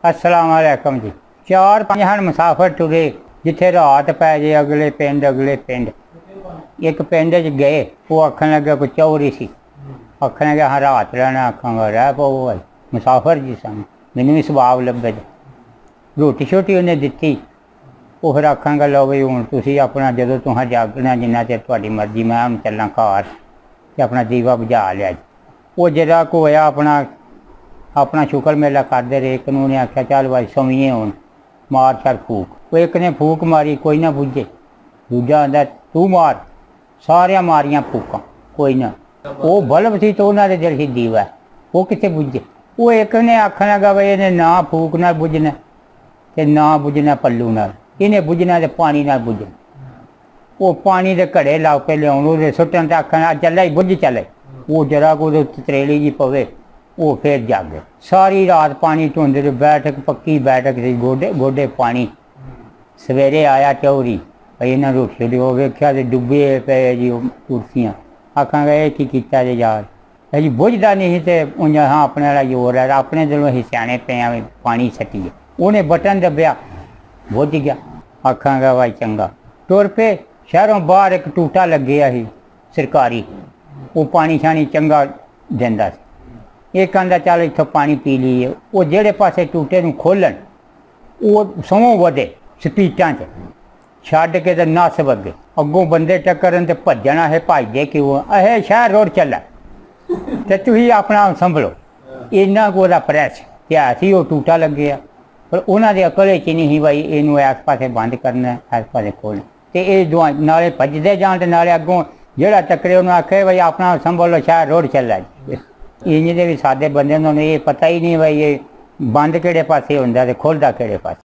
अस्सलाम वालेकुम जी। 4-5 हन मुसाफिर टुरे जिथे रात पै जे अगले पिंड एक पिंड च गए। वो आखन लगे कोई चौरी सी, आखन लगे हाँ रात रहना, आखांगा रह पो भाई मुसाफिर जी सन, मैनू भी सवाब लभे। रोटी शोटी उन्हें दिती। वो फिर आखांगा लो बई हूँ तुसीं अपना जदों तुहां जागना जिन्ना चिर तुहाडी मर्जी, मैं हूँ चलना घर ते अपना दीवा बुझा लिया। वो जरा को होया अपना शुक्र मेला करते रहे। एक ने आख्या चल भाई सवीए हूँ मार छड़ फूक। वो एक ने फूक मारी, कोई ना बुझे। दूजा आंदा तू मार, सारिया मारिया फूक, कोई ना। वो बल्ब सी तो उन्होंने दिल सी दीवा, वो कितने बुझे। वो एक ने आखन लगा भाई इन्हें ना फूक ना बुझना ते ना बुझना पल्लू नाल, इन्हें बुझना तो पानी नाल बुझना। वो पानी के घड़े ला के लिया सुटन तो आखन चल ही बुझ चले। वो जरा को तरेली जी पवे, वो फिर जागे। सारी रात पानी ढूंढते रहे, बैठक पक्की बैठक थी, गोडे गोडे पानी। सवेरे आया चौरी, इन्हें रोटी शोटी वो वेख्या तो डुबे पे जी कुर्सियाँ। आखांगा ये की किया जे यार, जी बुझता नहीं तो उंज हाँ अपने वाला जोर है, अपने दिलों अं सियाने पे आए पानी सट्टिए। उन्हें बटन दबिया, बुझ गया। आखांगा भाई चंगा। तुर पे शहरों बाहर एक टूटा लगे ही सरकारी, वो पानी शानी चंगा देंदा सी। एक आंदा चल इत्थों पानी पी लीए। वो जेड़े पासे टूटे नूं खोलन वो सौं वधे स्पीटां च छड्ड के ते नस वगे। अगों बंदे टक्करन ते भज्जना है, भजदे क्यों अहे शहर रोड चला ते तुसीं अपना संभलो। इन्ना को प्रैस ते ऐसी वो टूटा लगे, पर उन्हां दे अकल च नहीं भाई इनू इस पासे बंद करना इस पासे खोलना। ते ये दुआ नाले भजदे जान ते नाले अगों जेड़ा टक्करे उन्हें आखे भाई अपना संभलो शहर रोड चला। इंज दे भी सादे बंदे उन्होंने ये पता ही नहीं भाई ये बंद केड़े पासे हुंदा ते खुलदा केड़े पासे।